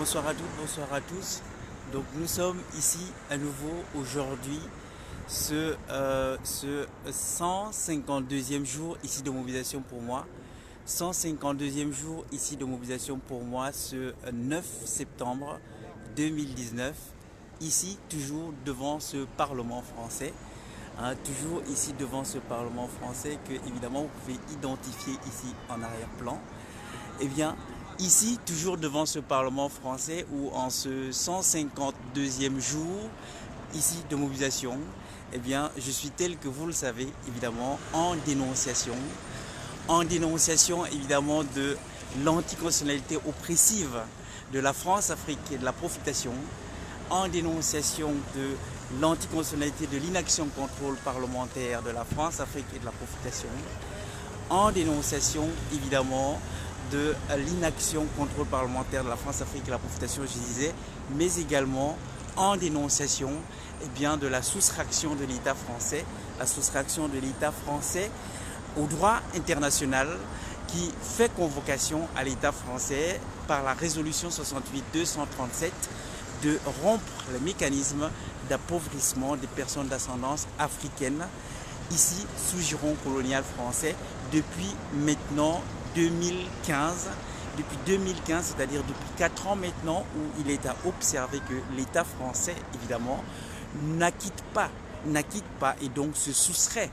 Bonsoir à toutes, bonsoir à tous. Donc nous sommes ici à nouveau aujourd'hui, ce 152e jour ici de mobilisation pour moi. 152e jour ici de mobilisation pour moi ce 9 septembre 2019. Ici toujours devant ce Parlement français. Toujours ici devant ce Parlement français que évidemment vous pouvez identifier ici en arrière-plan. Eh bien, ici, toujours devant ce Parlement français où en ce 152e jour ici de mobilisation, eh bien, je suis tel que vous le savez, évidemment, en dénonciation évidemment de l'anticonstitutionnalité oppressive de la France-Afrique et de la profitation, en dénonciation de l'anticonstitutionnalité de l'inaction contrôle parlementaire de la France-Afrique et de la profitation, en dénonciation évidemment de l'inaction contrôle parlementaire de la France-Afrique et la profitation, je disais, mais également en dénonciation de la soustraction de l'État français, au droit international qui fait convocation à l'État français par la résolution 68-237 de rompre les mécanismes d'appauvrissement des personnes d'ascendance africaine ici sous giron colonial français depuis maintenant 2015, c'est-à-dire depuis 4 ans maintenant, où il est à observer que l'État français, évidemment, n'acquitte pas et donc se soustrait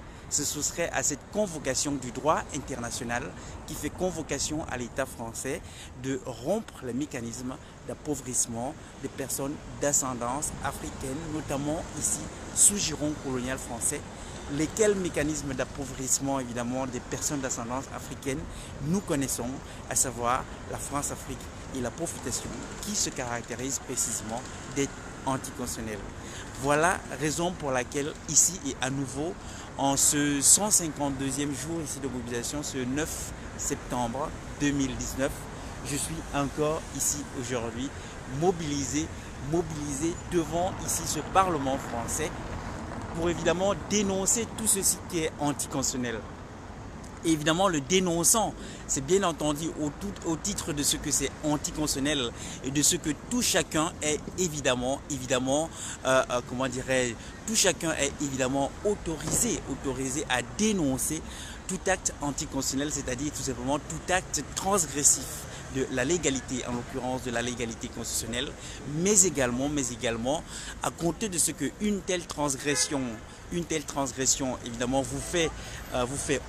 à cette convocation du droit international qui fait convocation à l'État français de rompre les mécanismes d'appauvrissement des personnes d'ascendance africaine, notamment ici sous giron colonial français. Lesquels mécanismes d'appauvrissement évidemment des personnes d'ascendance africaine nous connaissons, à savoir la France-Afrique et la profitation qui se caractérisent précisément d'être anticonstitutionnels. Voilà raison pour laquelle ici et à nouveau en ce 152e jour ici de mobilisation, ce 9 septembre 2019, je suis encore ici aujourd'hui mobilisé devant ici ce Parlement français pour évidemment dénoncer tout ceci qui est anticonstitutionnel. Et évidemment, le dénonçant, c'est bien entendu au titre de ce que c'est anticonstitutionnel et de ce que tout chacun est tout chacun est évidemment autorisé à dénoncer tout acte anticonstitutionnel, c'est-à-dire tout simplement tout acte transgressif de la légalité, en l'occurrence de la légalité constitutionnelle, mais également à compter de ce qu'une telle transgression évidemment vous fait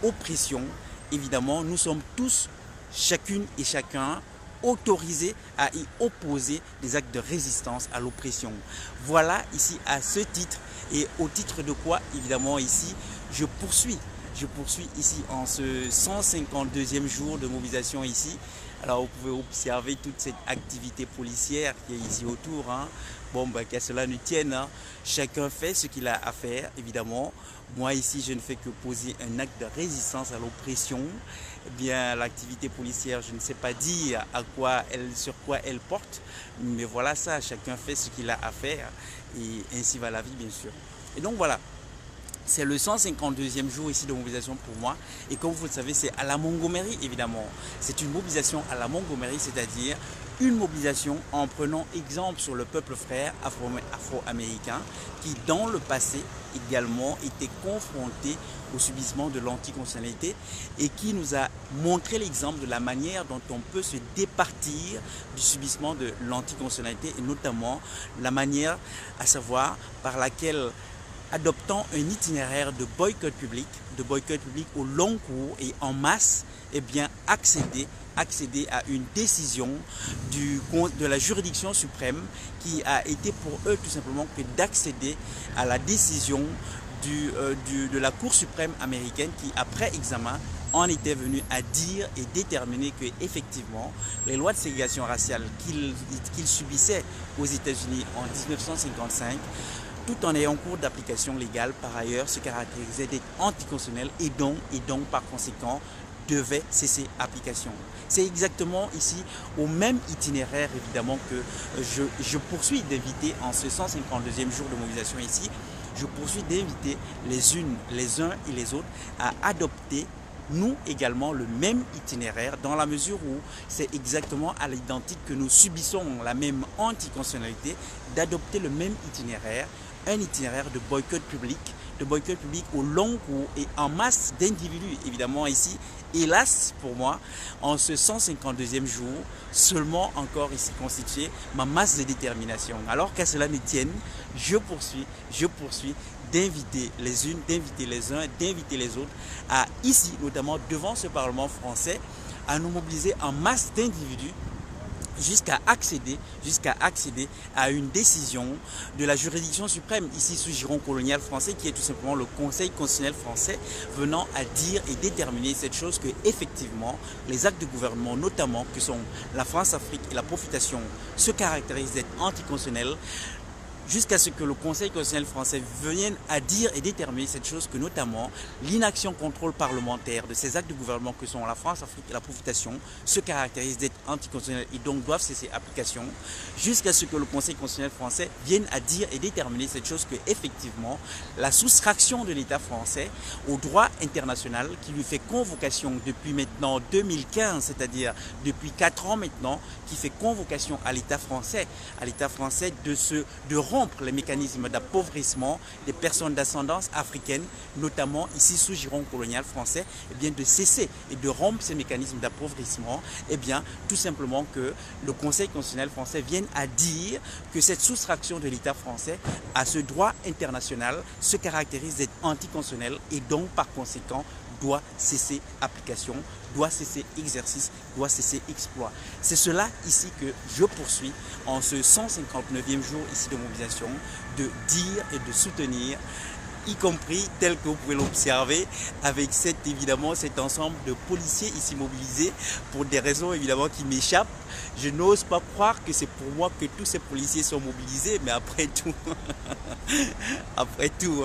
oppression. Évidemment, nous sommes tous, chacune et chacun, autorisés à y opposer des actes de résistance à l'oppression. Voilà ici à ce titre, et au titre de quoi évidemment ici je poursuis ici en ce 152e jour de mobilisation ici. Alors vous pouvez observer toute cette activité policière qui est ici autour. Qu'à cela ne tienne, chacun fait ce qu'il a à faire, évidemment. Moi ici, je ne fais que poser un acte de résistance à l'oppression. L'activité policière, je ne sais pas dire sur quoi elle porte, mais voilà ça, chacun fait ce qu'il a à faire et ainsi va la vie, bien sûr. Et donc voilà. C'est le 152e jour ici de mobilisation pour moi. Et comme vous le savez, c'est à la Montgomery, évidemment. C'est une mobilisation à la Montgomery, c'est-à-dire une mobilisation en prenant exemple sur le peuple frère afro-américain qui, dans le passé, également était confronté au subissement de l'anticonstitutionnalité et qui nous a montré l'exemple de la manière dont on peut se départir du subissement de l'anticonstitutionnalité et notamment la manière, à savoir, par laquelle adoptant un itinéraire de boycott public au long cours et en masse, accéder à une décision de la juridiction suprême qui a été pour eux tout simplement que d'accéder à la décision de la Cour suprême américaine qui, après examen, en était venu à dire et déterminer que effectivement les lois de ségrégation raciale qu'ils subissaient aux États-Unis en 1955, tout en ayant cours d'application légale, par ailleurs, se caractérisait d'être anticonstitutionnel et donc par conséquent devait cesser application. C'est exactement ici au même itinéraire évidemment que je poursuis d'inviter en ce 152e jour de mobilisation ici, je poursuis d'inviter les uns et les autres à adopter nous également le même itinéraire dans la mesure où c'est exactement à l'identique que nous subissons la même anticonstitutionnalité d'adopter le même itinéraire, un itinéraire de boycott public au long cours et en masse d'individus. Évidemment ici, hélas pour moi, en ce 152e jour, seulement encore ici constitué ma masse de détermination. Alors qu'à cela ne tienne, je poursuis d'inviter les unes, d'inviter les uns, d'inviter les autres à ici, notamment devant ce Parlement français, à nous mobiliser en masse d'individus jusqu'à accéder à une décision de la juridiction suprême, ici sous giron colonial français, qui est tout simplement le Conseil constitutionnel français, venant à dire et déterminer cette chose que, effectivement, les actes de gouvernement, notamment que sont la France-Afrique et la profitation, se caractérisent d'être anticonstitutionnels, jusqu'à ce que le Conseil constitutionnel français vienne à dire et déterminer cette chose que notamment l'inaction contrôle parlementaire de ces actes de gouvernement que sont la France-Afrique et la profitation se caractérisent d'être anticonstitutionnels et donc doivent cesser application, jusqu'à ce que le Conseil constitutionnel français vienne à dire et déterminer cette chose que effectivement la soustraction de l'État français au droit international qui lui fait convocation depuis maintenant 2015, c'est-à-dire depuis 4 ans maintenant, qui fait convocation à l'État français de rompre les mécanismes d'appauvrissement des personnes d'ascendance africaine, notamment ici sous giron colonial français, et bien de cesser et de rompre ces mécanismes d'appauvrissement, et bien tout simplement que le Conseil constitutionnel français vienne à dire que cette soustraction de l'État français à ce droit international se caractérise d'être anticonstitutionnel et donc par conséquent doit cesser application, doit cesser exercice, doit cesser exploit. C'est cela ici que je poursuis en ce 159e jour ici de mobilisation, de dire et de soutenir, y compris tel que vous pouvez l'observer avec évidemment cet ensemble de policiers ici mobilisés pour des raisons évidemment qui m'échappent. Je n'ose pas croire que c'est pour moi que tous ces policiers sont mobilisés, mais après tout,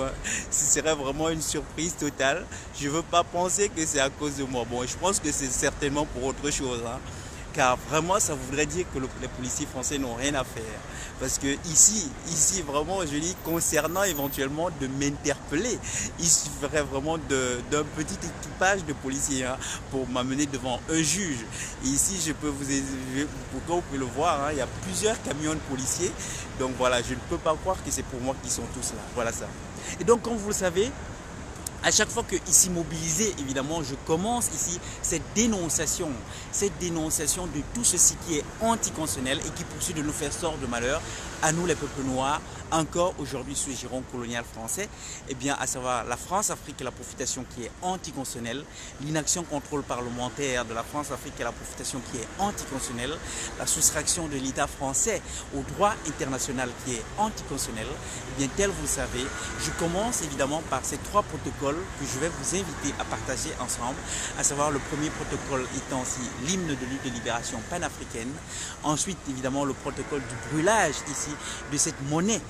hein, ce serait vraiment une surprise totale. Je ne veux pas penser que c'est à cause de moi. Bon, je pense que c'est certainement pour autre chose, hein. Car vraiment, ça voudrait dire que les policiers français n'ont rien à faire. Parce que ici, vraiment, je dis, concernant éventuellement de m'interpeller, il suffirait vraiment d'un petit équipage de policiers, hein, pour m'amener devant un juge. Et ici, comme vous pouvez le voir, hein, il y a plusieurs camions de policiers. Donc voilà, je ne peux pas croire que c'est pour moi qu'ils sont tous là. Voilà ça. Et donc, comme vous le savez, à chaque fois que ici mobilisé, évidemment, je commence ici cette dénonciation de tout ceci qui est anticonstitutionnel et qui poursuit de nous faire sort de malheur à nous les peuples noirs, encore aujourd'hui sous le giron colonial français, et bien à savoir la France-Afrique et la profitation qui est anticonstitutionnelle, l'inaction contrôle parlementaire de la France-Afrique et la profitation qui est anticonstitutionnelle, la soustraction de l'État français au droit international qui est anticonstitutionnel, et bien tel vous le savez, je commence évidemment par ces 3 protocoles que je vais vous inviter à partager ensemble, à savoir le premier protocole étant aussi l'hymne de lutte de libération panafricaine, ensuite évidemment le protocole du brûlage ici de cette monnaie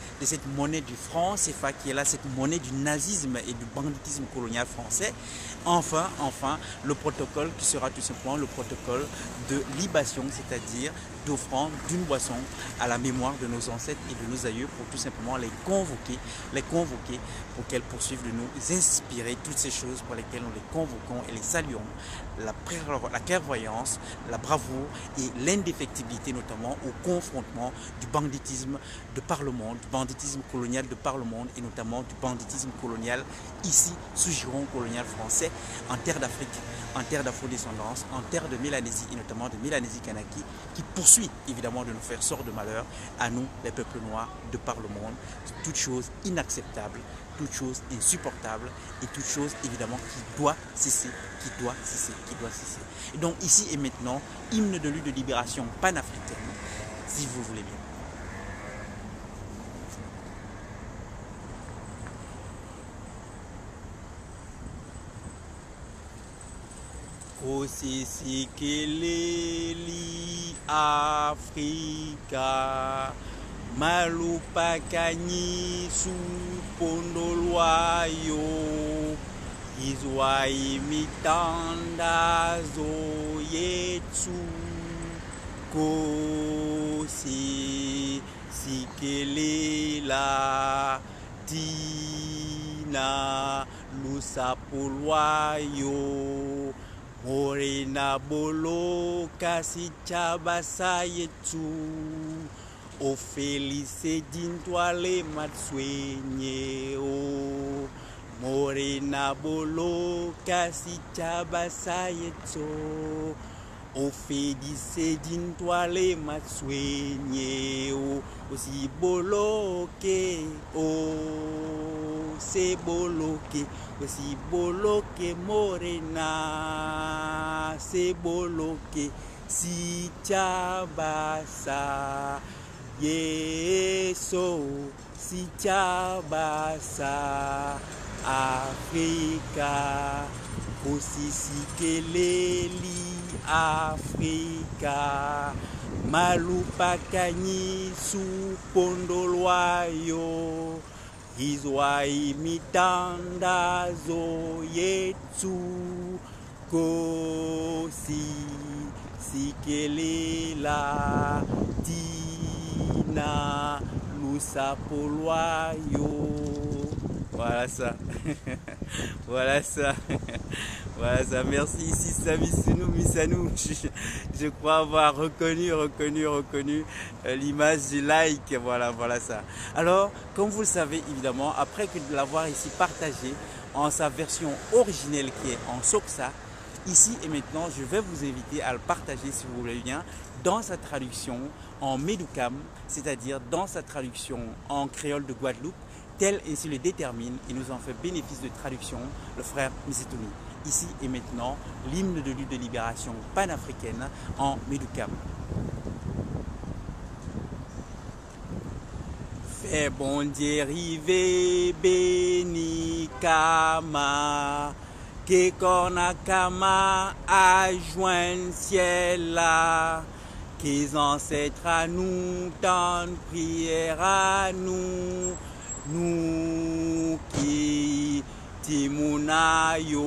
du franc CFA qui est là, cette monnaie du nazisme et du banditisme colonial français. Enfin, le protocole qui sera tout simplement le protocole de libation, c'est-à-dire d'offrande d'une boisson à la mémoire de nos ancêtres et de nos aïeux pour tout simplement les convoquer pour qu'elles poursuivent de nous inspirer toutes ces choses pour lesquelles nous les convoquons et les saluons, la clairvoyance, la bravoure et l'indéfectibilité notamment au confrontement du banditisme de par le monde, du banditisme colonial de par le monde et notamment du banditisme colonial ici sous giron colonial français en terre d'Afrique, en terre d'afrodescendance, en terre de Mélanésie et notamment de Mélanésie-Kanaki qui poursuit évidemment de nous faire sort de malheur à nous les peuples noirs de par le monde, toute chose inacceptable, toute chose insupportable et toute chose évidemment qui doit cesser. Et donc ici et maintenant, hymne de lutte de libération panafricaine, si vous voulez bien. Kosisikilili Afrika Malupakani supondolwayo Izwai mitandazo yetsu Kosisikilila Dina Morena lusapulwayo Morena bolo kasichaba yetu Ofelice dintwale matswenye o Morena bolo kasichaba yetu Ofelice dintwale matswenye o Osi boloke o se boloke Osi boloke morena se boloke si chabasa yeso si chabasa Afrika Osi sikeleli Afrika Malupakani supondolwayo Izwa imitandazo yetu Kosi sikelela Tina lusapolwayo. Voilà ça. Voilà ça. Voilà ça. Merci ici Sami Sunou Misanou. Je crois avoir reconnu l'image du like. Voilà ça. Alors, comme vous le savez évidemment, après que de l'avoir ici partagé en sa version originelle qui est en Xhosa, ici et maintenant, je vais vous inviter à le partager si vous voulez bien dans sa traduction en Medukam, c'est-à-dire dans sa traduction en créole de Guadeloupe, tel ainsi le détermine et nous en fait bénéfice de traduction le frère Mizitouni. Ici et maintenant, l'hymne de lutte de libération panafricaine en Medukam. Fais bon Dieu rive béni kama que Konakama a joint ciel là, qu'ils ancêtres à nous tendent prière à nous, nous qui Timunayo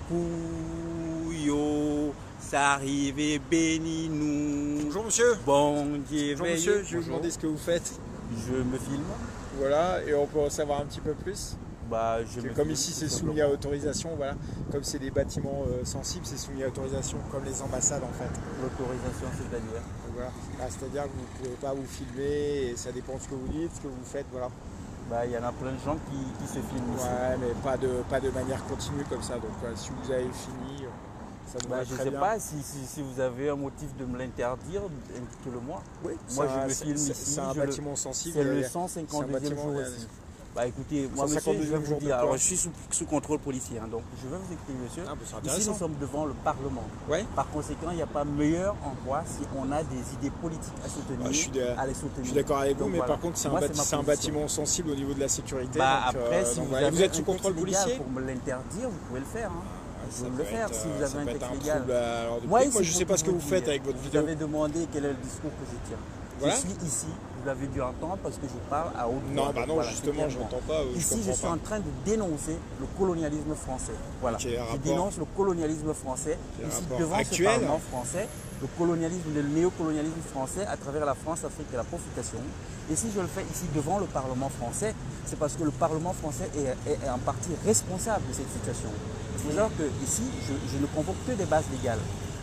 Pouyo s'arrive et bénis nous. Bonjour monsieur. Bon Dieu. Bonjour monsieur, je vais vous demander ce que vous faites. Je me filme. Voilà, et on peut en savoir un petit peu plus. Bah, comme ici c'est soumis à autorisation, voilà. Comme c'est des bâtiments sensibles, c'est soumis à autorisation, comme les ambassades en fait. L'autorisation, c'est-à-dire voilà. C'est-à-dire que vous ne pouvez pas vous filmer, et ça dépend de ce que vous dites, ce que vous faites, voilà. Bah, il y en a plein de gens qui se filment ici. Ouais, mais pas de manière continue comme ça. Donc si vous avez fini, ça nous va je très sais bien. pas si vous avez un motif de me l'interdire, indiquez-le-moi. Oui, moi je me filme ici. C'est un bâtiment sensible. C'est le 152e jour aussi. Bah écoutez, moi monsieur, je vais vous dire, alors je suis sous contrôle policier, hein, donc je vais vous expliquer monsieur. Ah, bah, ici nous sommes devant le Parlement. Ouais. Par conséquent, il n'y a pas meilleur endroit si on a des idées politiques à soutenir, à les soutenir. Je suis d'accord avec vous, donc, mais voilà. par contre c'est un bâtiment sensible au niveau de la sécurité. Bah, donc, après, si vous êtes sous contrôle policier pour me l'interdire, vous pouvez le faire. Hein. Vous pouvez le faire si vous avez un texte légal. Moi je ne sais pas ce que vous faites avec votre vidéo. Vous avez demandé quel est le discours que je tiens. Voilà. Je suis ici, vous l'avez dû entendre parce que je parle à haute voix. Non, bah non, voilà, justement, je n'entends pas. Ici, je suis en train de dénoncer le colonialisme français. Voilà. Je dénonce le colonialisme français. Ici, devant ce Parlement français, le colonialisme, le néocolonialisme français à travers la France, l'Afrique et la profitation. Et si je le fais ici devant le Parlement français, c'est parce que le Parlement français est en partie responsable de cette situation. Il faut savoir que ici, je ne convoque que des bases légales.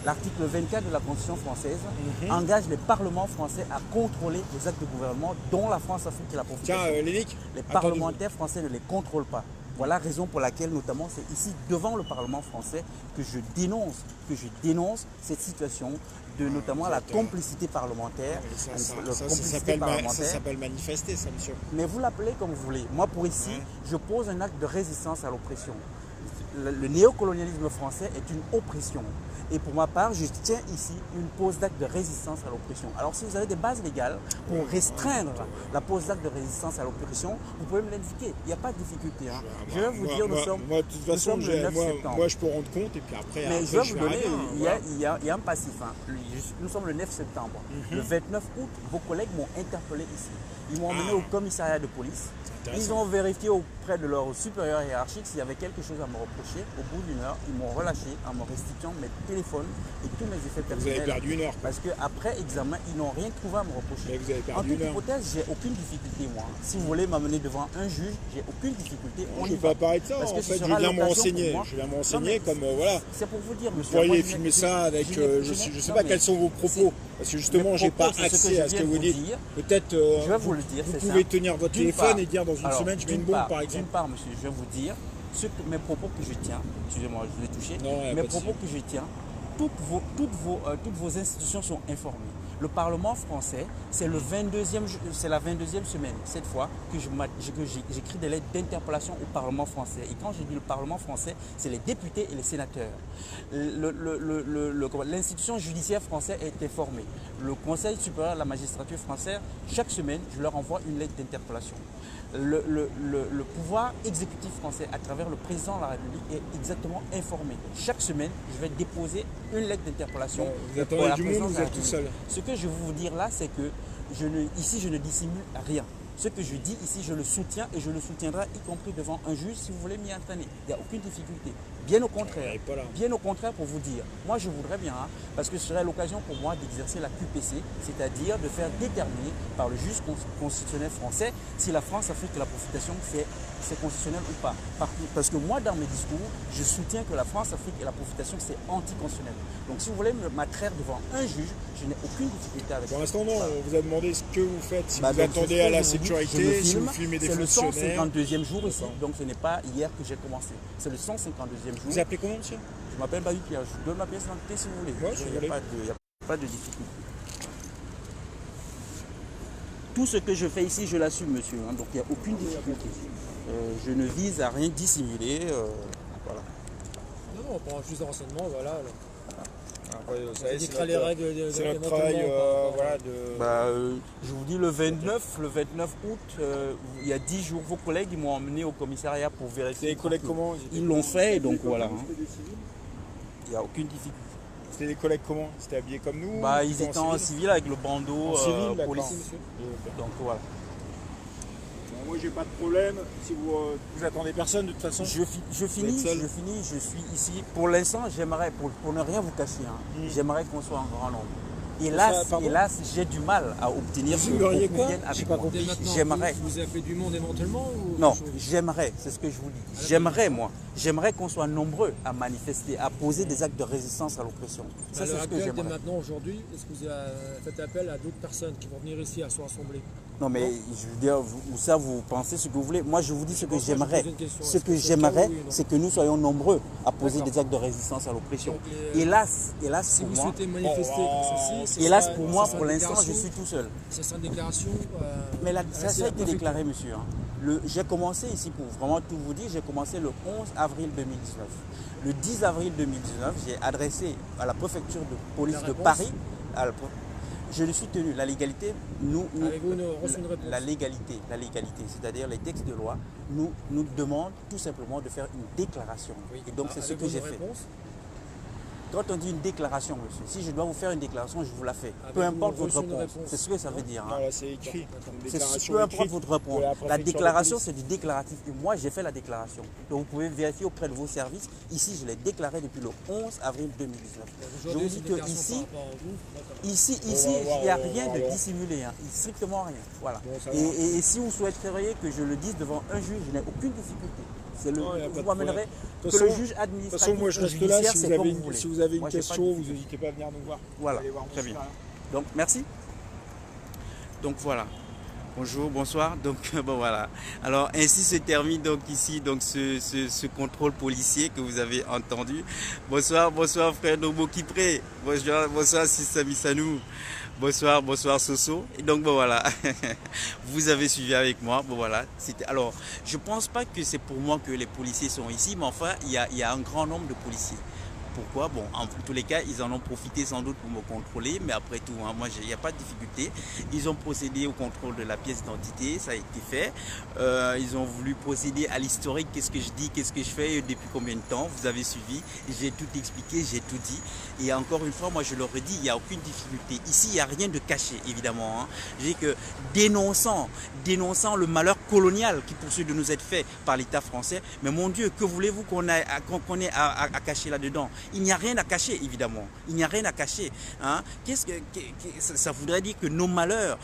L'article 24 de la Constitution française engage les parlements français à contrôler les actes de gouvernement dont la France, l'Afrique et la profitation. Tiens, Lénic, les parlementaires français ne les contrôlent pas. Voilà la raison pour laquelle, notamment, c'est ici, devant le Parlement français, que je dénonce cette situation de notamment la complicité parlementaire. Ça s'appelle manifester, ça, monsieur. Mais vous l'appelez comme vous voulez. Moi, pour ici, je pose un acte de résistance à l'oppression. Le néocolonialisme français est une oppression. Et pour ma part, je tiens ici une pose d'acte de résistance à l'oppression. Alors si vous avez des bases légales pour restreindre la pose d'acte de résistance à l'oppression, vous pouvez me l'indiquer. Il n'y a pas de difficulté. Hein. Je vais vous dire, nous sommes le 9 septembre. Moi, je peux rendre compte et puis après... Mais je vais vous donner, il y a un passif. Hein. Nous sommes le 9 septembre. Le 29 août, vos collègues m'ont interpellé ici. Ils m'ont emmené au commissariat de police. Ils ont vérifié auprès de leur supérieur hiérarchique s'il y avait quelque chose à me reprocher. Au bout d'une heure, ils m'ont relâché en me restituant mes téléphones et tous mes effets personnels. Vous avez perdu une heure. Parce qu'après examen, ils n'ont rien trouvé à me reprocher. Mais vous avez perdu en toute une heure. hypothèse, j'ai aucune difficulté, moi. Si vous voulez m'amener devant un juge, j'ai aucune difficulté. Je ne vais pas parler de ça. Parce En que fait, ce je sera viens me l'occasion renseigner. pour moi. Je viens me Non, renseigner mais comme voilà. C'est pour vous dire, Vous monsieur. pourriez moi, filmer ça avec. Je ne sais pas quels sont vos propos. Parce que justement, j'ai pas accès à ce que vous dites. Peut-être. Je vais vous le dire. Vous pouvez tenir votre téléphone et dire dans une semaine, je mets une bombe, par exemple. D'une part, monsieur, je vais vous dire mes propos que je tiens. Excusez-moi, je l'ai touché. Non, mes propos que je tiens. Toutes vos institutions sont informées. Le Parlement français, c'est la 22e semaine, cette fois, que j'écris des lettres d'interpellation au Parlement français. Et quand je dis le Parlement français, c'est les députés et les sénateurs. L'institution judiciaire française est informée. Le Conseil supérieur de la magistrature française, chaque semaine, je leur envoie une lettre d'interpellation. Le pouvoir exécutif français, à travers le président de la République, est exactement informé. Chaque semaine, je vais déposer une lettre d'interpellation. Vous attendez du monde ou vous êtes tout seul? Ce que je veux vous dire là, c'est que ici, je ne dissimule rien. Ce que je dis ici, je le soutiens et je le soutiendrai, y compris devant un juge, si vous voulez m'y entraîner. Il n'y a aucune difficulté. Bien au contraire. Bien au contraire, pour vous dire. Moi, je voudrais bien, parce que ce serait l'occasion pour moi d'exercer la QPC, c'est-à-dire de faire déterminer par le juge constitutionnel français si la France-Afrique et la profitation, c'est constitutionnel ou pas. Parce que moi, dans mes discours, je soutiens que la France-Afrique et la profitation, c'est anticonstitutionnel. Donc, si vous voulez m'attraire devant un juge, je n'ai aucune difficulté avec ça. Pour l'instant, non. On vous a demandé ce que vous faites, si vous attendez à la sécurité, si vous filmez des fonctionnaires. C'est le 152e jour ici, donc ce n'est pas hier que j'ai commencé. C'est le 152e jour. Vous appelez comment, monsieur? Je m'appelle Bayou Pierre. Je vous donne ma pièce d'identité si vous voulez. Ouais, il n'y a pas de difficulté. Tout ce que je fais ici, je l'assume, monsieur. Donc il n'y a aucune difficulté. Je ne vise à rien dissimuler. Voilà. Non, on prend juste des renseignements, voilà. C'est les règles c'est notre travail, voilà, je vous dis le 29 août, il y a 10 jours, vos collègues ils m'ont emmené au commissariat pour vérifier. Les collègues comment? Ils l'ont fait, donc voilà. Il n'y a aucune difficulté. C'était des collègues comment? C'était habillés comme nous? Ils étaient en civil avec le bandeau police. Donc voilà. Moi j'ai pas de problème, si vous attendez personne de toute façon. Je finis, je suis ici. Pour l'instant, j'aimerais, pour ne rien vous cacher, j'aimerais qu'on soit un grand nombre. Hélas, j'ai du mal à obtenir ce qu'on vienne avec moi. J'aimerais. Vous appelez du monde éventuellement ou non, j'aimerais, c'est ce que je vous dis. J'aimerais qu'on soit nombreux à manifester, à poser des actes de résistance à l'oppression. Ça, c'est ce que j'aimerais. Maintenant, aujourd'hui, est-ce que vous faites appel à d'autres personnes qui vont venir ici à se rassembler? Non, mais je veux dire, vous pensez ce que vous voulez. Moi, je vous dis ce que j'aimerais. Ce que j'aimerais, c'est que nous soyons nombreux à poser des actes de résistance à l'oppression. Hélas, si vous souhaitez manifester comme ceci, hélas pour moi, pour l'instant, je suis tout seul. Ça sera une déclaration. Mais ça a été déclaré, monsieur. J'ai commencé ici, pour vraiment tout vous dire, j'ai commencé le 11 avril 2019. Le 10 avril 2019, j'ai adressé à la préfecture de police de Paris, je le suis tenu. La légalité, la légalité, c'est-à-dire les textes de loi, nous demandent tout simplement de faire une déclaration. Oui. Et donc c'est ce que j'ai fait. Quand on dit une déclaration, monsieur, si je dois vous faire une déclaration, je vous la fais. Peu importe votre réponse. C'est ce que ça veut dire. Voilà, c'est écrit. Peu importe votre réponse. La déclaration, c'est du déclaratif. Et moi, j'ai fait la déclaration. Donc vous pouvez vérifier auprès de vos services. Ici, je l'ai déclaré depuis le 11 avril 2019. Je vous dis que ici, il n'y a rien de dissimulé. Strictement rien. Voilà. Et si vous souhaiteriez que je le dise devant un juge, je n'ai aucune difficulté. Vous m'amènerez que le juge administratif. De toute façon, moi je reste là. Si vous avez une question, vous n'hésitez pas à venir nous voir. Voilà, très bien. Donc, merci. Donc, voilà. Bonjour, bonsoir. Donc, bon, voilà. Alors, ainsi se termine donc ici donc ce contrôle policier que vous avez entendu. Bonsoir, frère Nobo Kipré. Bonsoir, Sissami Sanou. Bonsoir Soso. Et donc bon voilà, vous avez suivi avec moi. Bon voilà. Alors, je pense pas que c'est pour moi que les policiers sont ici, mais enfin il y a un grand nombre de policiers. pourquoi. Bon, en tous les cas, ils en ont profité sans doute pour me contrôler, mais après tout, hein, moi, il n'y a pas de difficulté. Ils ont procédé au contrôle de la pièce d'identité, ça a été fait. Ils ont voulu procéder à l'historique, qu'est-ce que je dis, qu'est-ce que je fais, depuis combien de temps. Vous avez suivi, j'ai tout expliqué, j'ai tout dit. Et encore une fois, moi, je leur ai dit, il n'y a aucune difficulté. Ici, il n'y a rien de caché, évidemment. Hein. Je dis que dénonçant le malheur colonial qui poursuit de nous être fait par l'État français, mais mon Dieu, que voulez-vous qu'on ait à cacher là-dedans? Il n'y a rien à cacher, évidemment. Il n'y a rien à cacher. Hein. Ça voudrait dire que nos malheurs,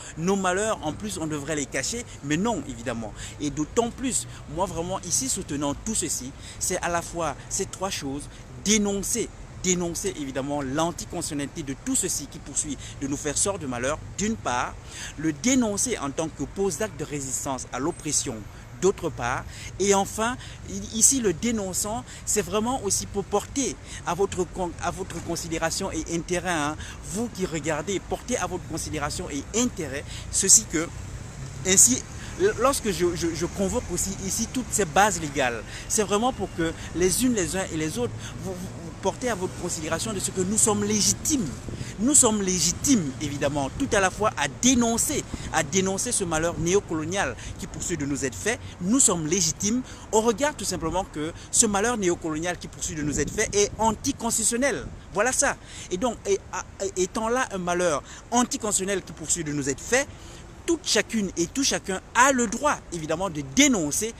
en plus, on devrait les cacher, mais non, évidemment. Et d'autant plus, moi, vraiment, ici, soutenant tout ceci, c'est à la fois ces trois choses, dénoncer évidemment l'anticonstitutionnalité de tout ceci qui poursuit de nous faire sort de malheur, d'une part, le dénoncer en tant que pose d'acte de résistance à l'oppression, d'autre part, et enfin, ici le dénonçant, c'est vraiment aussi pour porter à votre considération et intérêt, hein, vous qui regardez, porter à votre considération et intérêt, ceci que, ainsi, lorsque je convoque aussi ici toutes ces bases légales, c'est vraiment pour que les uns et les autres, vous portez à votre considération de ce que nous sommes légitimes. Nous sommes légitimes, évidemment, tout à la fois à dénoncer ce malheur néocolonial qui poursuit de nous être fait. Nous sommes légitimes au regard tout simplement que ce malheur néocolonial qui poursuit de nous être fait est anticonstitutionnel. Voilà ça. Et donc, étant là un malheur anticonstitutionnel qui poursuit de nous être fait, toute chacune et tout chacun a le droit, évidemment, de dénoncer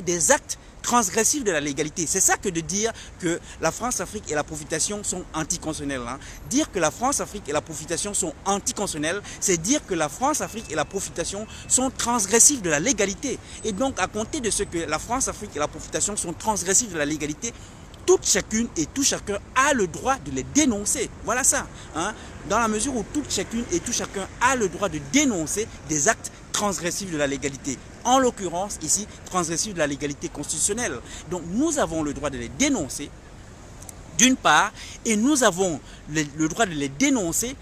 des actes transgressifs de la légalité. C'est ça que de dire que la France-Afrique et la profitation sont anticonstitutionnelles. Hein. Dire que la France-Afrique et la profitation sont anticonstitutionnelles, c'est dire que la France-Afrique et la profitation sont transgressifs de la légalité. Et donc, à compter de ce que la France-Afrique et la profitation sont transgressifs de la légalité, toute chacune et tout chacun a le droit de les dénoncer. Voilà ça. Hein. Dans la mesure où toute chacune et tout chacun a le droit de dénoncer des actes transgressifs de la légalité. En l'occurrence, ici, transgressifs de la légalité constitutionnelle. Donc, nous avons le droit de les dénoncer, d'une part, et nous avons le droit de les dénoncer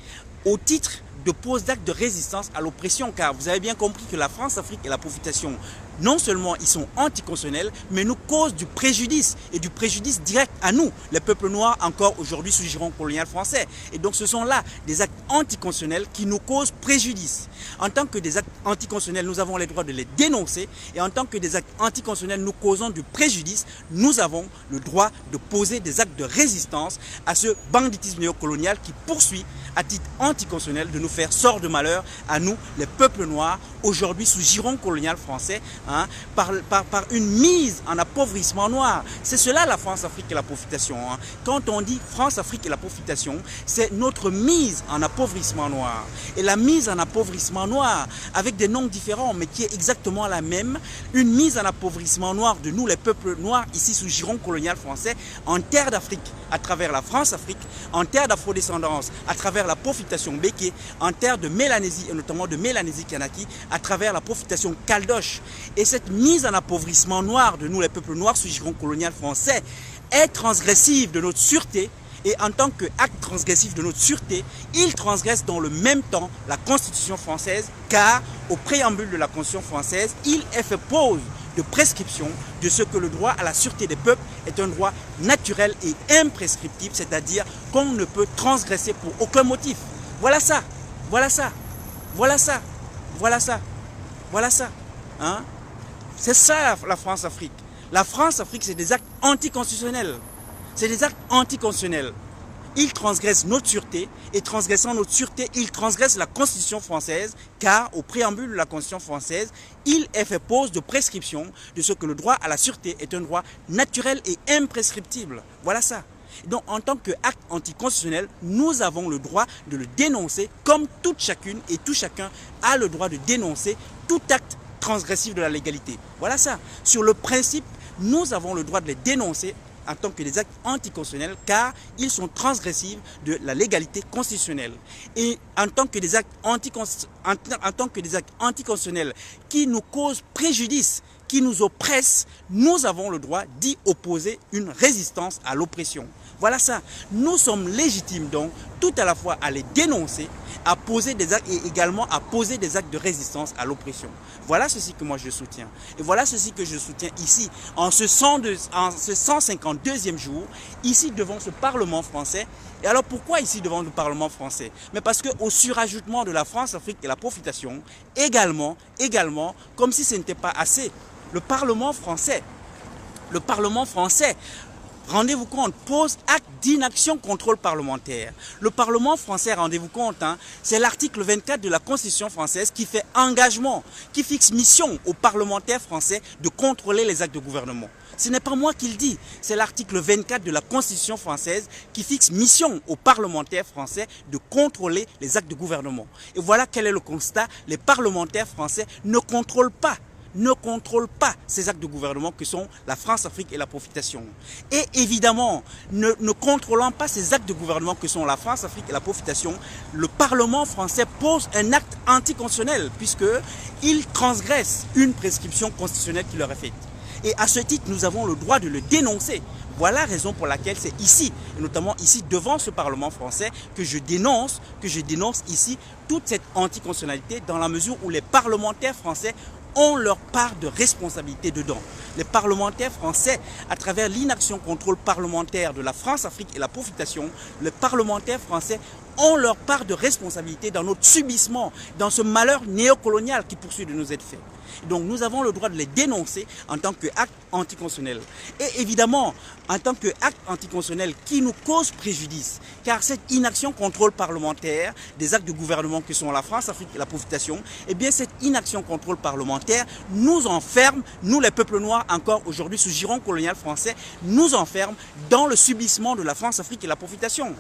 au titre de pose d'acte de résistance à l'oppression, car vous avez bien compris que la France-Afrique et la profitation, non seulement ils sont anticonstitutionnels, mais nous causent du préjudice, et du préjudice direct à nous, les peuples noirs encore aujourd'hui sous giron colonial français. Et donc ce sont là des actes anticonstitutionnels qui nous causent préjudice. En tant que des actes anticonstitutionnels, nous avons le droit de les dénoncer, et en tant que des actes anticonstitutionnels nous causant du préjudice, nous avons le droit de poser des actes de résistance à ce banditisme néocolonial qui poursuit à titre anticonstitutionnel de nous faire sort de malheur à nous, les peuples noirs, aujourd'hui sous giron colonial français, hein, par une mise en appauvrissement noir. C'est cela la France-Afrique et la profitation. Hein. Quand on dit France-Afrique et la profitation, c'est notre mise en appauvrissement noir. Et la mise en appauvrissement noir, avec des noms différents, mais qui est exactement la même, une mise en appauvrissement noir de nous, les peuples noirs, ici sous giron colonial français, en terre d'Afrique, à travers la France-Afrique, en terre d'afrodescendance, à travers la profitation béké, en terre de Mélanésie, et notamment de Mélanésie Kanaki, à travers la profitation caldoche. Et cette mise en appauvrissement noir de nous, les peuples noirs sous giron colonial français, est transgressive de notre sûreté. Et en tant qu'acte transgressif de notre sûreté, il transgresse dans le même temps la Constitution française, car au préambule de la Constitution française, il est fait pause de prescription de ce que le droit à la sûreté des peuples est un droit naturel et imprescriptible, c'est-à-dire qu'on ne peut transgresser pour aucun motif. Voilà ça, voilà ça, voilà ça, voilà ça, voilà ça. Hein? C'est ça la France-Afrique. La France-Afrique, c'est des actes anticonstitutionnels. C'est des actes anticonstitutionnels. Ils transgressent notre sûreté, et transgressant notre sûreté, ils transgressent la Constitution française, car au préambule de la Constitution française, il est fait pause de prescription de ce que le droit à la sûreté est un droit naturel et imprescriptible. Voilà ça. Donc, en tant qu'acte anticonstitutionnel, nous avons le droit de le dénoncer, comme toute chacune et tout chacun a le droit de dénoncer tout acte transgressif de la légalité. Voilà ça. Sur le principe, nous avons le droit de les dénoncer en tant que des actes anticonstitutionnels, car ils sont transgressifs de la légalité constitutionnelle. Et en tant que des actes anticonstitutionnels qui nous causent préjudice, qui nous oppresse, nous avons le droit d'y opposer une résistance à l'oppression. Voilà ça. Nous sommes légitimes donc tout à la fois à les dénoncer, à poser des actes et également à poser des actes de résistance à l'oppression. Voilà ceci que moi je soutiens. Et voilà ceci que je soutiens ici, en ce 152e jour, ici devant ce Parlement français. Et alors pourquoi ici devant le Parlement français? Mais parce qu'au surajoutement de la France, Afrique et la profitation, également, comme si ce n'était pas assez, le Parlement français, rendez-vous compte, pose acte d'inaction contrôle parlementaire. Le Parlement français, rendez-vous compte, c'est l'article 24 de la Constitution française qui fait engagement, qui fixe mission aux parlementaires français de contrôler les actes de gouvernement. Ce n'est pas moi qui le dis, c'est l'article 24 de la Constitution française qui fixe mission aux parlementaires français de contrôler les actes de gouvernement. Et voilà quel est le constat, les parlementaires français ne contrôlent pas ces actes de gouvernement que sont la France-Afrique et la profitation. Et évidemment, ne contrôlant pas ces actes de gouvernement que sont la France-Afrique et la profitation, le Parlement français pose un acte anticonstitutionnel puisqu'il transgresse une prescription constitutionnelle qui leur est faite. Et à ce titre, nous avons le droit de le dénoncer. Voilà la raison pour laquelle c'est ici, et notamment ici devant ce Parlement français, que je dénonce ici toute cette anticonstitutionnalité dans la mesure où les parlementaires français ont leur part de responsabilité dedans. Les parlementaires français, à travers l'inaction contrôle parlementaire de la France-Afrique et la profitation, les parlementaires français ont leur part de responsabilité dans notre subissement, dans ce malheur néocolonial qui poursuit de nous être fait. Donc nous avons le droit de les dénoncer en tant qu'acte anticonstitutionnel. Et évidemment, en tant qu'acte anticonstitutionnel qui nous cause préjudice, car cette inaction contrôle parlementaire des actes de gouvernement que sont la France, l'Afrique et la profitation, eh bien cette inaction contrôle parlementaire nous enferme, nous les peuples noirs encore aujourd'hui sous giron colonial français, nous enferme dans le subissement de la France, l'Afrique et la profitation.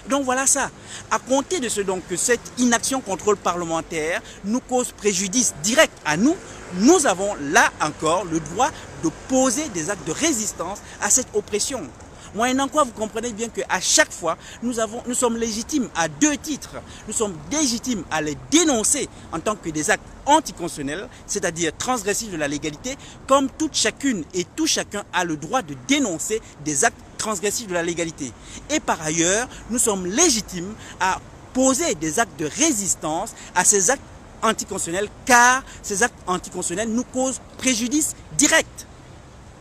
Donc voilà ça. À compter de ce donc que cette inaction contrôle parlementaire nous cause préjudice direct à nous, nous avons là encore le droit de poser des actes de résistance à cette oppression. Moyennant quoi, vous comprenez bien qu'à chaque fois, nous sommes légitimes à deux titres. Nous sommes légitimes à les dénoncer en tant que des actes anticonstitutionnels, c'est-à-dire transgressifs de la légalité, comme toute chacune et tout chacun a le droit de dénoncer des actes transgressifs de la légalité. Et par ailleurs, nous sommes légitimes à poser des actes de résistance à ces actes anticonstitutionnels, car ces actes anticonstitutionnels nous causent préjudice direct.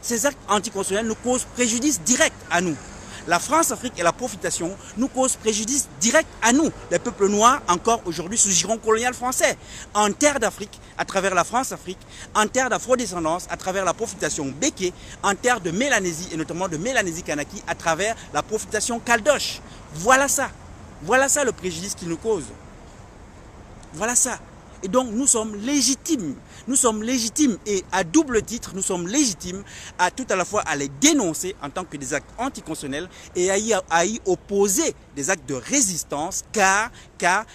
Ces actes anticonstitutionnels nous causent préjudice direct à nous. La France-Afrique et la profitation nous causent préjudice direct à nous, les peuples noirs encore aujourd'hui sous giron colonial français, en terre d'Afrique à travers la France-Afrique, en terre d'afrodescendance à travers la profitation Béké, en terre de Mélanésie et notamment de Mélanésie Kanaki à travers la profitation Caldoche. Voilà ça le préjudice qu'il nous cause. Voilà ça. Et donc nous sommes légitimes et à double titre, nous sommes légitimes à tout à la fois à les dénoncer en tant que des actes anticonstitutionnels et à y opposer des actes de résistance car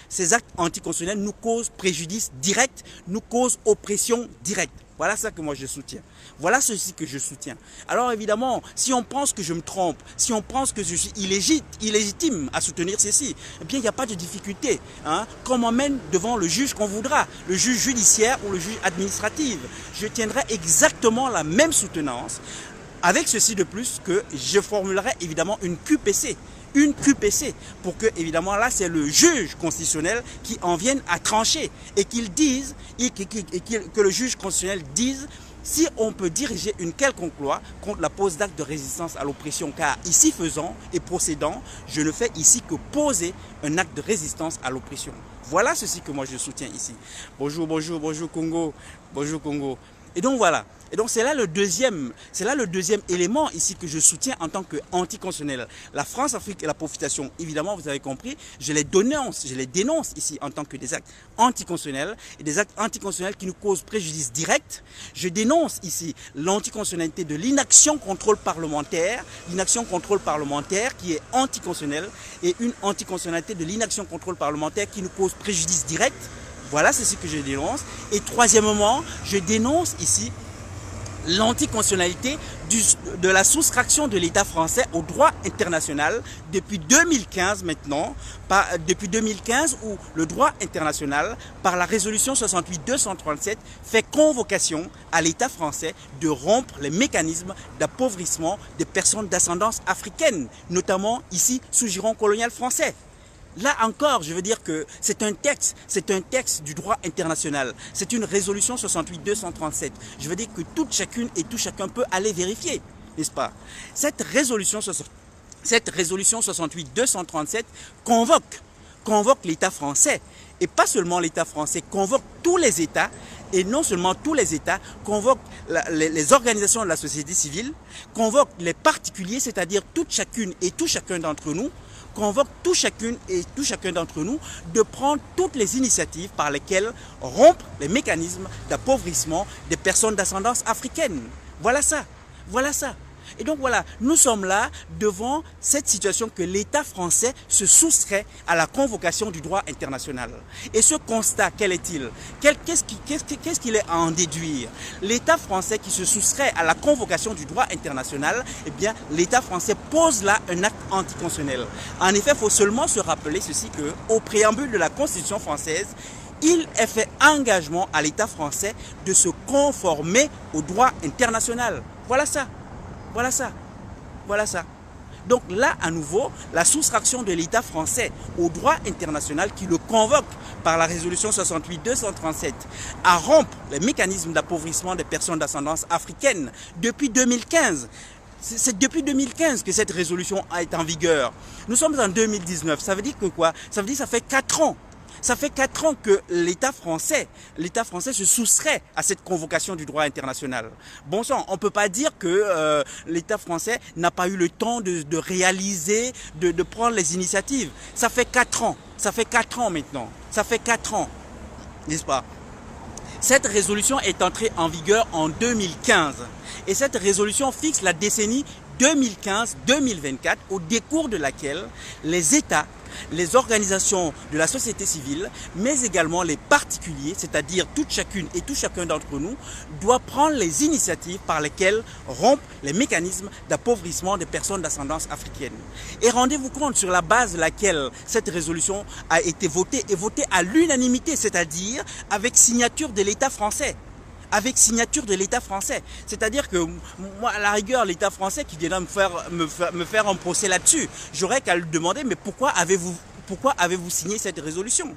ces actes anticonstitutionnels nous causent préjudice direct, nous causent oppression directe. Voilà ça que moi je soutiens. Voilà ceci que je soutiens. Alors évidemment, si on pense que je me trompe, si on pense que je suis illégitime à soutenir ceci, eh bien il n'y a pas de difficulté. Qu'on m'emmène devant le juge qu'on voudra, le juge judiciaire ou le juge administratif. Je tiendrai exactement la même soutenance. Avec ceci de plus que je formulerai évidemment une QPC. Une QPC pour que, évidemment, là, c'est le juge constitutionnel qui en vienne à trancher et qu'il dise, que le juge constitutionnel dise si on peut diriger une quelconque loi contre la pose d'actes de résistance à l'oppression. Car ici faisant et procédant, je ne fais ici que poser un acte de résistance à l'oppression. Voilà ceci que moi je soutiens ici. Bonjour Congo, bonjour Congo. Et donc voilà. Et donc c'est là le deuxième élément ici que je soutiens en tant qu'anticonstitutionnel. La France-Afrique et la profitation, évidemment, vous avez compris, je les dénonce ici en tant que des actes anticonstitutionnels et des actes anticonstitutionnels qui nous causent préjudice direct. Je dénonce ici l'anticonstitutionnalité de l'inaction contrôle parlementaire qui est anticonstitutionnelle et une anticonstitutionnalité de l'inaction contrôle parlementaire qui nous cause préjudice direct. Voilà, c'est ce que je dénonce. Et troisièmement, je dénonce ici l'anticonstitutionnalité de la soustraction de l'État français au droit international depuis 2015 maintenant, depuis 2015 où le droit international, par la résolution 68-237, fait convocation à l'État français de rompre les mécanismes d'appauvrissement des personnes d'ascendance africaine, notamment ici sous giron colonial français. Là encore, je veux dire que c'est un texte du droit international. C'est une résolution 68-237. Je veux dire que toute chacune et tout chacun peut aller vérifier, n'est-ce pas? Cette résolution 68-237 convoque l'État français. Et pas seulement l'État français, convoque tous les États. Et non seulement tous les États, convoque les organisations de la société civile, convoque les particuliers, c'est-à-dire toute chacune et tout chacun d'entre nous, convoque tout chacune et tout chacun d'entre nous de prendre toutes les initiatives par lesquelles rompre les mécanismes d'appauvrissement des personnes d'ascendance africaine. Voilà ça, voilà ça. Et donc voilà, nous sommes là devant cette situation que l'État français se soustrait à la convocation du droit international. Et ce constat, quel est-il? Qu'est-ce qu'il est à en déduire? L'État français qui se soustrait à la convocation du droit international, eh bien l'État français pose là un acte anticonstitutionnel. En effet, il faut seulement se rappeler ceci qu'au préambule de la Constitution française, il est fait engagement à l'État français de se conformer au droit international. Voilà ça. Voilà ça, voilà ça. Donc là, à nouveau, la soustraction de l'État français au droit international qui le convoque par la résolution 68-237 à rompre les mécanismes d'appauvrissement des personnes d'ascendance africaine depuis 2015. C'est depuis 2015 que cette résolution est en vigueur. Nous sommes en 2019. Ça veut dire que quoi? Ça veut dire que ça fait 4 ans. Ça fait 4 ans que l'État français se soustrait à cette convocation du droit international. Bon sang, on ne peut pas dire que l'État français n'a pas eu le temps de réaliser, de prendre les initiatives. Ça fait 4 ans. Ça fait 4 ans maintenant. Ça fait 4 ans. N'est-ce pas? Cette résolution est entrée en vigueur en 2015. Et cette résolution fixe la décennie 2015-2024, au décours de laquelle les États, les organisations de la société civile, mais également les particuliers, c'est-à-dire toute chacune et tout chacun d'entre nous, doit prendre les initiatives par lesquelles rompre les mécanismes d'appauvrissement des personnes d'ascendance africaine. Et rendez-vous compte sur la base de laquelle cette résolution a été votée, et votée à l'unanimité, c'est-à-dire avec signature de l'État français. Avec signature de l'État français. C'est-à-dire que moi, à la rigueur, l'État français qui viendra me faire un procès là-dessus, j'aurais qu'à lui demander, mais pourquoi avez-vous signé cette résolution?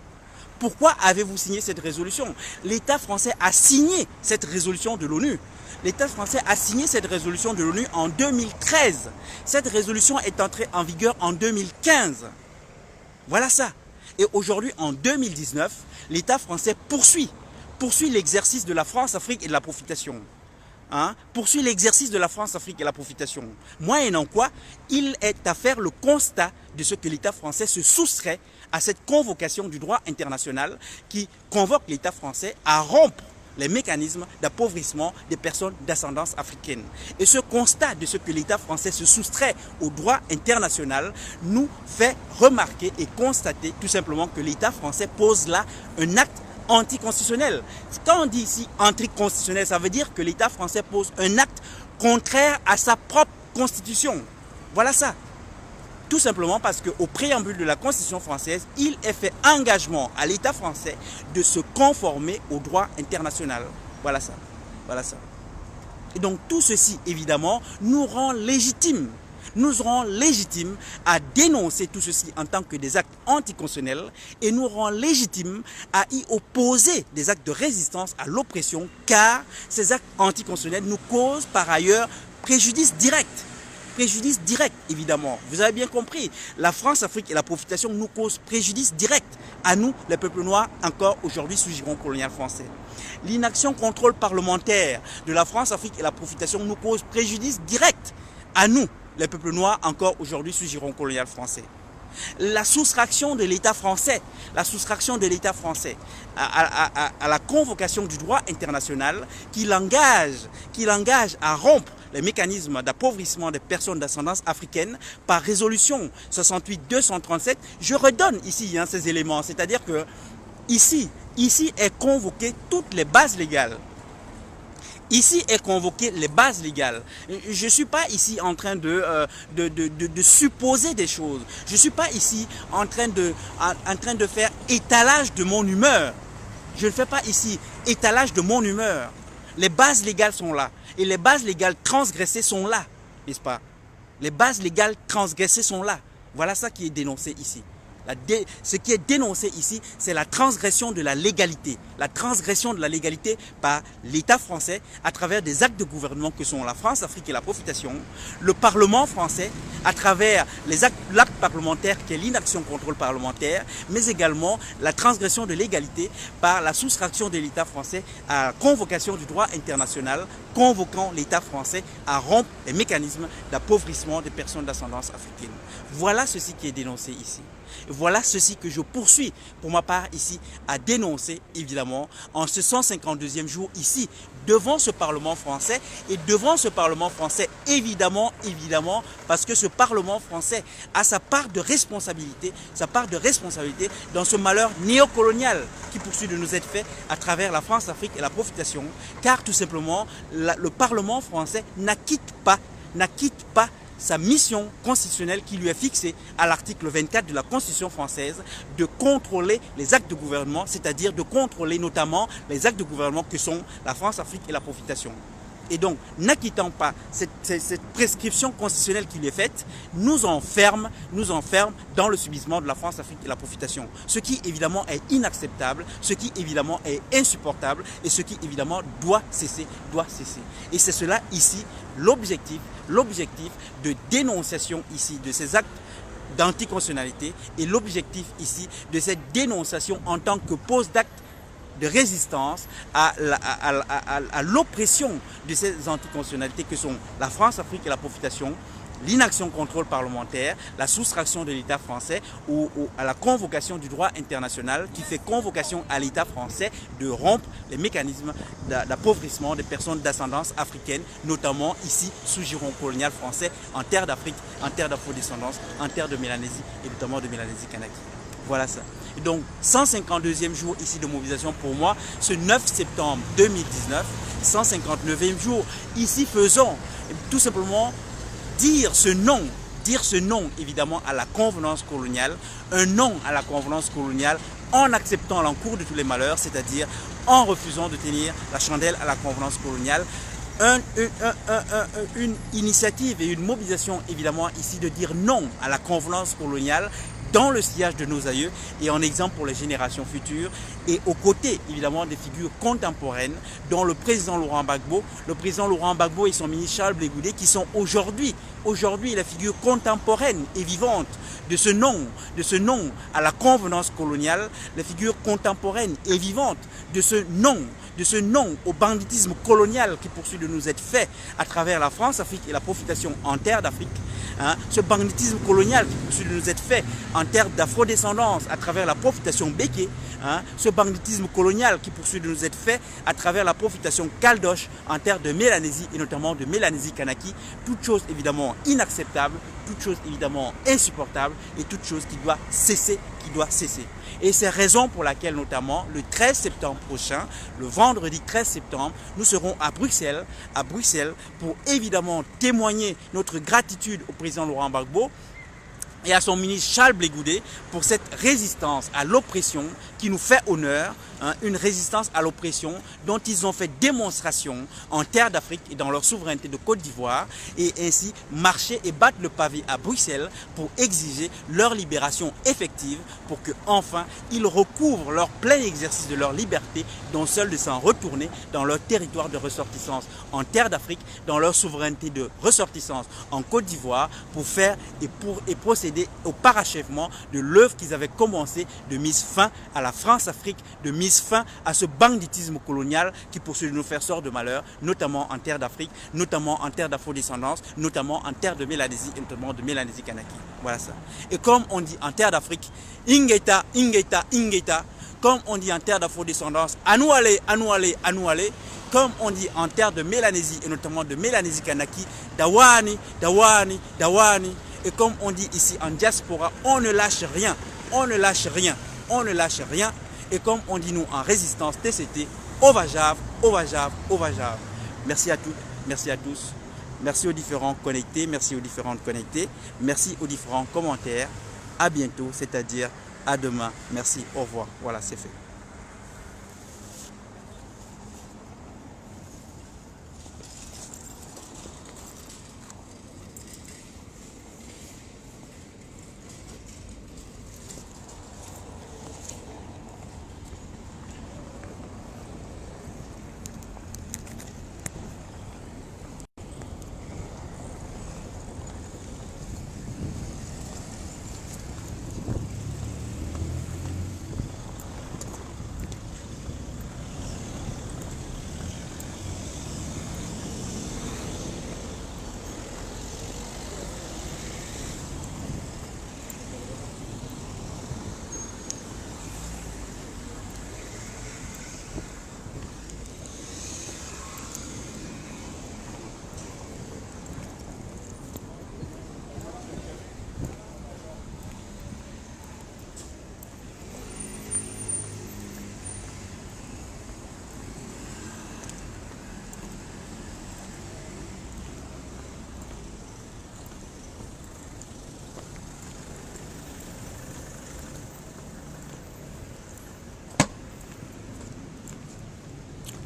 Pourquoi avez-vous signé cette résolution? L'État français a signé cette résolution de l'ONU. L'État français a signé cette résolution de l'ONU en 2013. Cette résolution est entrée en vigueur en 2015. Voilà ça. Et aujourd'hui, en 2019, l'État français poursuit l'exercice de la France-Afrique et de la profitation. Poursuit l'exercice de la France-Afrique et la profitation. Moyennant quoi, il est à faire le constat de ce que l'État français se soustrait à cette convocation du droit international qui convoque l'État français à rompre les mécanismes d'appauvrissement des personnes d'ascendance africaine. Et ce constat de ce que l'État français se soustrait au droit international nous fait remarquer et constater tout simplement que l'État français pose là un acte anticonstitutionnel. Quand on dit ici anticonstitutionnel, ça veut dire que l'État français pose un acte contraire à sa propre constitution. Voilà ça. Tout simplement parce qu'au préambule de la Constitution française, il est fait engagement à l'État français de se conformer au droit international. Voilà ça. Voilà ça. Et donc tout ceci, évidemment, nous rend légitimes. Nous serons légitimes à dénoncer tout ceci en tant que des actes anticonstitutionnels et nous rend légitimes à y opposer des actes de résistance à l'oppression car ces actes anticonstitutionnels nous causent par ailleurs préjudice direct. Préjudice direct, évidemment. Vous avez bien compris, la France-Afrique et la profitation nous causent préjudice direct à nous, les peuples noirs, encore aujourd'hui sous giron colonial français. L'inaction contrôle parlementaire de la France-Afrique et la profitation nous cause préjudice direct à nous, les peuples noirs, encore aujourd'hui sous giron colonial français. La soustraction de l'État français, à la convocation du droit international qui l'engage à rompre les mécanismes d'appauvrissement des personnes d'ascendance africaine par résolution 68-237. Je redonne ici ces éléments, c'est-à-dire que ici est convoqué toutes les bases légales Ici est convoqué les bases légales. Je ne suis pas ici en train de supposer des choses. Je ne suis pas ici en train de faire étalage de mon humeur. Je ne fais pas ici étalage de mon humeur. Les bases légales sont là. Et les bases légales transgressées sont là. N'est-ce pas? Les bases légales transgressées sont là. Voilà ça qui est dénoncé ici. Ce qui est dénoncé ici, c'est la transgression de la légalité. La transgression de la légalité par l'État français à travers des actes de gouvernement que sont la France, l'Afrique et la profitation, le Parlement français à travers l'acte parlementaire qui est l'inaction contrôle parlementaire, mais également la transgression de l'égalité par la soustraction de l'État français à la convocation du droit international, convoquant l'État français à rompre les mécanismes d'appauvrissement des personnes d'ascendance africaine. Voilà ceci qui est dénoncé ici. Voilà ceci que je poursuis pour ma part ici à dénoncer évidemment en ce 152e jour ici devant ce Parlement français et devant ce Parlement français évidemment parce que ce Parlement français a sa part de responsabilité dans ce malheur néocolonial qui poursuit de nous être fait à travers la France, l'Afrique et la profitation, car tout simplement le Parlement français n'acquitte pas sa mission constitutionnelle qui lui est fixée à l'article 24 de la Constitution française de contrôler les actes de gouvernement, c'est-à-dire de contrôler notamment les actes de gouvernement que sont la France, l'Afrique et la profitation. Et donc, n'acquittant pas cette prescription constitutionnelle qui lui est faite, nous enferme dans le subissement de la France, l'Afrique et la profitation. Ce qui évidemment est inacceptable, ce qui évidemment est insupportable et ce qui évidemment doit cesser. Et c'est cela ici, l'objectif de dénonciation ici de ces actes d'anticonstitutionnalité et l'objectif ici de cette dénonciation en tant que pose d'acte de résistance à l'oppression de ces anticonstitutionnalités que sont la France, l'Afrique et la profitation, l'inaction contrôle parlementaire, la soustraction de l'État français ou à la convocation du droit international qui fait convocation à l'État français de rompre les mécanismes d'appauvrissement des personnes d'ascendance africaine, notamment ici sous giron colonial français, en terre d'Afrique, en terre d'afrodescendance, en terre de Mélanésie et notamment de Mélanésie Kanaki. Voilà ça. Et donc, 152e jour ici de mobilisation pour moi, ce 9 septembre 2019, 159e jour, ici faisons tout simplement dire ce non évidemment à la convenance coloniale, un non à la convenance coloniale en acceptant l'encours de tous les malheurs, c'est-à-dire en refusant de tenir la chandelle à la convenance coloniale. Une initiative et une mobilisation évidemment ici de dire non à la convenance coloniale dans le sillage de nos aïeux et en exemple pour les générations futures et aux côtés évidemment des figures contemporaines dont le président Laurent Gbagbo et son ministre Charles Blé Goudé qui sont aujourd'hui la figure contemporaine et vivante de ce non à la convenance coloniale, la figure contemporaine et vivante de ce non au banditisme colonial qui poursuit de nous être fait à travers la France, l'Afrique et la profitation en terre d'Afrique. Ce banditisme colonial qui poursuit de nous être fait en terre d'afrodescendance à travers la profitation béké, ce banditisme colonial qui poursuit de nous être fait à travers la profitation caldoche en terre de Mélanésie et notamment de Mélanésie Kanaki, toute chose évidemment inacceptable, toute chose évidemment insupportable et toute chose qui doit cesser. Et c'est raison pour laquelle notamment le 13 septembre prochain, le vendredi 13 septembre, nous serons à Bruxelles pour évidemment témoigner notre gratitude au président Laurent Gbagbo et à son ministre Charles Blé Goudé pour cette résistance à l'oppression qui nous fait honneur, une résistance à l'oppression dont ils ont fait démonstration en terre d'Afrique et dans leur souveraineté de Côte d'Ivoire et ainsi marcher et battre le pavé à Bruxelles pour exiger leur libération effective pour que enfin ils recouvrent leur plein exercice de leur liberté dont seul de s'en retourner dans leur territoire de ressortissance en terre d'Afrique, dans leur souveraineté de ressortissance en Côte d'Ivoire pour faire et procéder au parachèvement de l'œuvre qu'ils avaient commencé de mise fin à la France-Afrique, de mise fin à ce banditisme colonial qui poursuit de nous faire sort de malheur, notamment en terre d'Afrique, notamment en terre d'afrodescendance, notamment en terre de Mélanésie et notamment de Mélanésie Kanaki. Voilà ça. Et comme on dit en terre d'Afrique, Ingeta, Ingeta, Ingeta, comme on dit en terre d'afrodescendance, à nous aller, à nous aller, à nous aller, comme on dit en terre de Mélanésie et notamment de Mélanésie Kanaki, Dawani, Dawani, Dawani. Et comme on dit ici en diaspora, on ne lâche rien, on ne lâche rien, on ne lâche rien. Et comme on dit nous en résistance TCT, Ovajav, Ovajav, Ovajav. Merci à toutes, merci à tous. Merci aux différents connectés, merci aux différentes connectées, merci aux différents commentaires. À bientôt, c'est-à-dire à demain. Merci, au revoir. Voilà, c'est fait.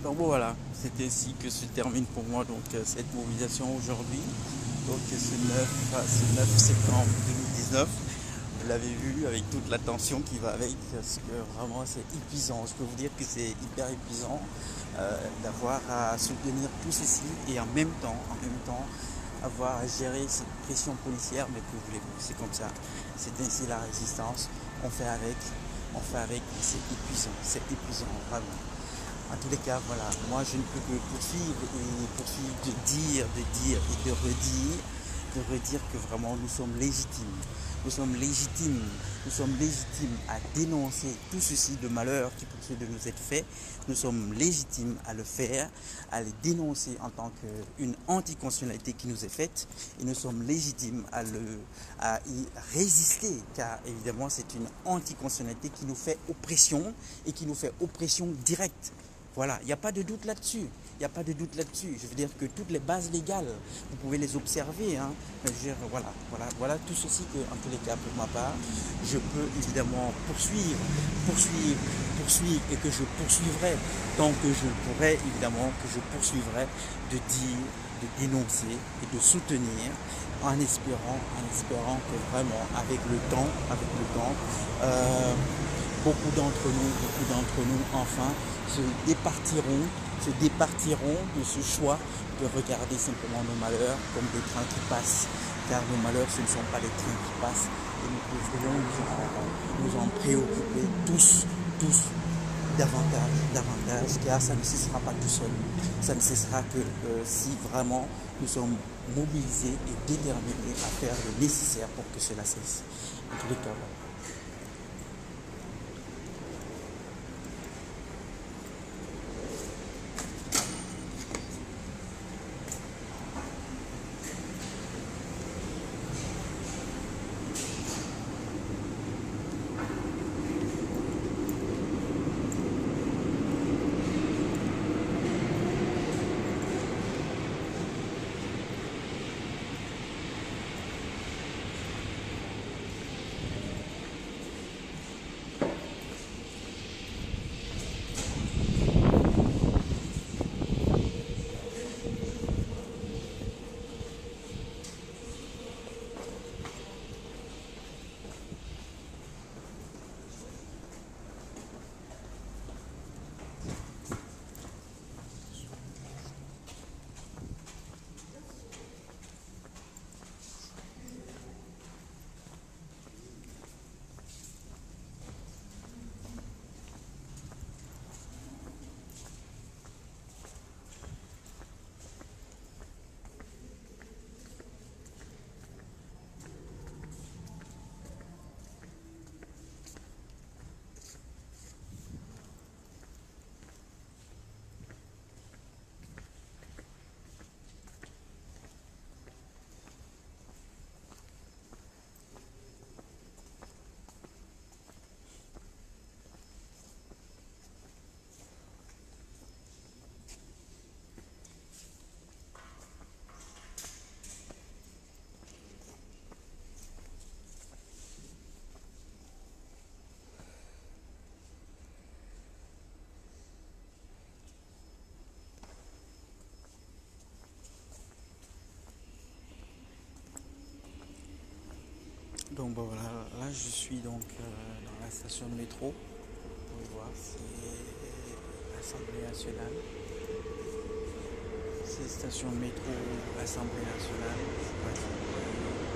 Donc bon, voilà, c'est ainsi que se termine pour moi donc cette mobilisation aujourd'hui. Donc ce 9 septembre 2019. Vous l'avez vu avec toute la tension qui va avec, parce que vraiment c'est épuisant. Je peux vous dire que c'est hyper épuisant d'avoir à soutenir tout ceci et en même temps avoir à gérer cette pression policière. Mais que voulez-vous, c'est comme ça. C'est ainsi la résistance. On fait avec, mais c'est épuisant vraiment. En tous les cas, voilà, moi je ne peux que poursuivre de dire et de redire que vraiment nous sommes légitimes. Nous sommes légitimes à dénoncer tout ceci de malheur qui poursuit de nous être fait. Nous sommes légitimes à le faire, à les dénoncer en tant qu'une anticonstitutionnalité qui nous est faite. Et nous sommes légitimes à y résister, car évidemment c'est une anticonstitutionnalité qui nous fait oppression et qui nous fait oppression directe. Voilà, il n'y a pas de doute là-dessus. Je veux dire que toutes les bases légales, vous pouvez les observer. Hein. Voilà tout ceci que, en tous les cas, pour ma part, je peux évidemment poursuivre et que je poursuivrai tant que je pourrai, évidemment, que je poursuivrai de dire, de dénoncer et de soutenir en espérant que vraiment, avec le temps, beaucoup d'entre nous, enfin, se départiront de ce choix de regarder simplement nos malheurs comme des trains qui passent, car nos malheurs, ce ne sont pas des trains qui passent, et nous devrions nous en préoccuper tous davantage, car ça ne cessera pas tout seul. Ça ne cessera que si vraiment nous sommes mobilisés et déterminés à faire le nécessaire pour que cela cesse. En tous les cas, voilà. Donc bon, voilà, là je suis donc dans la station de métro. Vous pouvez voir, c'est l'Assemblée nationale. C'est station de métro, Assemblée nationale. Je sais pas si vous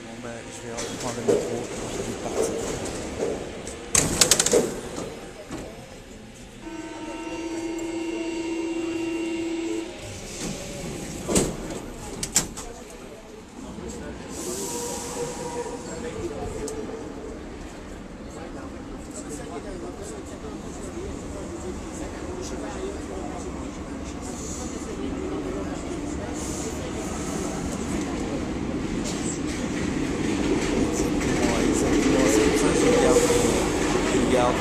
bon, ben, je vais reprendre le métro et je vais partir. Exactement, c'est pour ça que je garde direct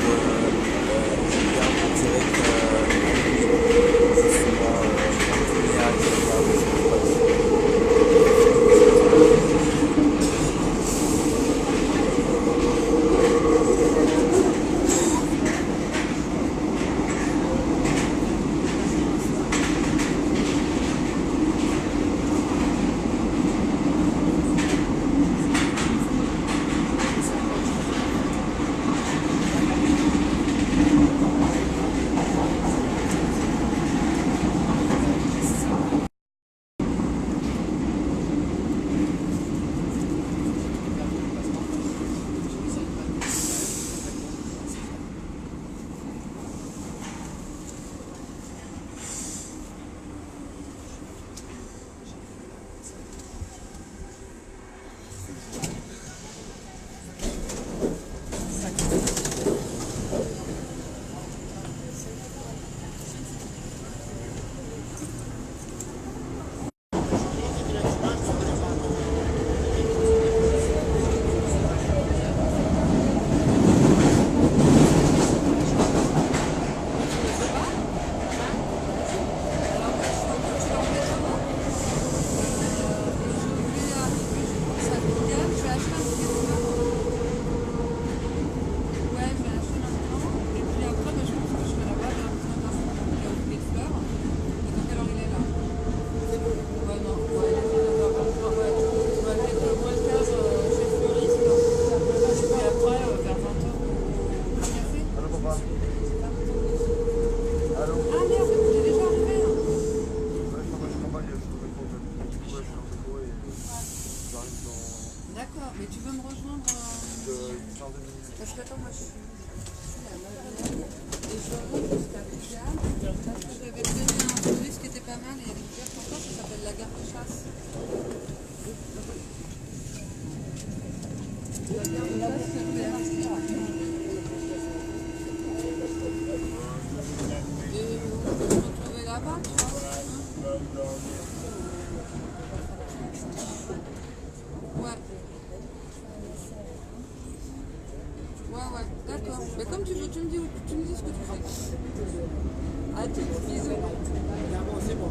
justement partenariat, je regarde ce qui se passe. D'accord, mais tu veux me rejoindre parce que attends, moi je suis à Madeleine et je remonte jusqu'à Pigalle parce que j'avais donné un service qui était pas mal et elle est ouverte encore, ça s'appelle la gare de chasse. La gare de chasse, c'est ouvert. Et vous pouvez me retrouver là-bas, tu vois. Ouais. Ouais, d'accord. Mais comme tu veux, tu me dis ce que tu fais. À tous, bisous. C'est bon.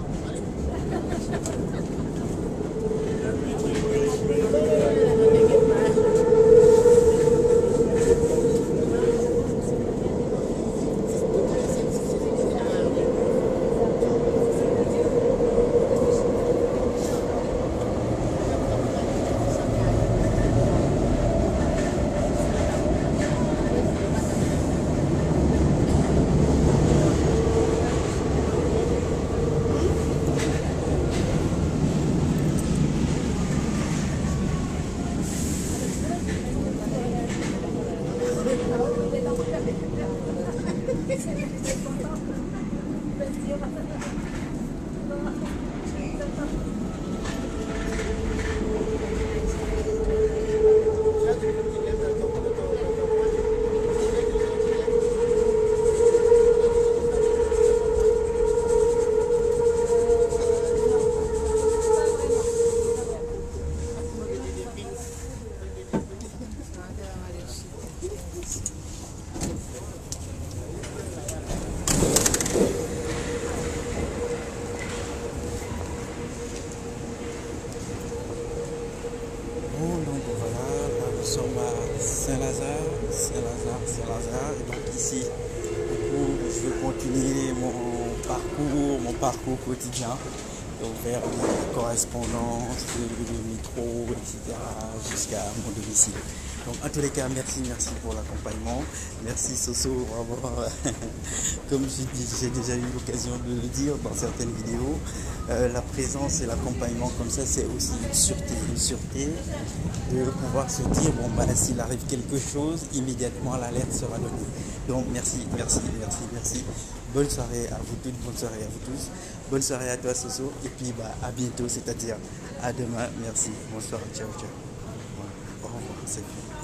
Saint-Lazare. Et donc ici, du coup, je vais continuer mon parcours quotidien, donc vers les correspondances, le métro, etc. jusqu'à mon domicile. Donc en tous les cas, merci pour l'accompagnement. Merci Soso, vraiment, comme j'ai déjà eu l'occasion de le dire dans certaines vidéos, la présence et l'accompagnement comme ça, c'est aussi une sûreté de pouvoir se dire, bon bah s'il arrive quelque chose, immédiatement l'alerte sera donnée. Donc merci. Bonne soirée à vous toutes, bonne soirée à vous tous. Bonne soirée à toi Soso, et puis bah à bientôt, c'est-à-dire à demain. Merci, bonsoir, ciao. Au revoir, c'est tout.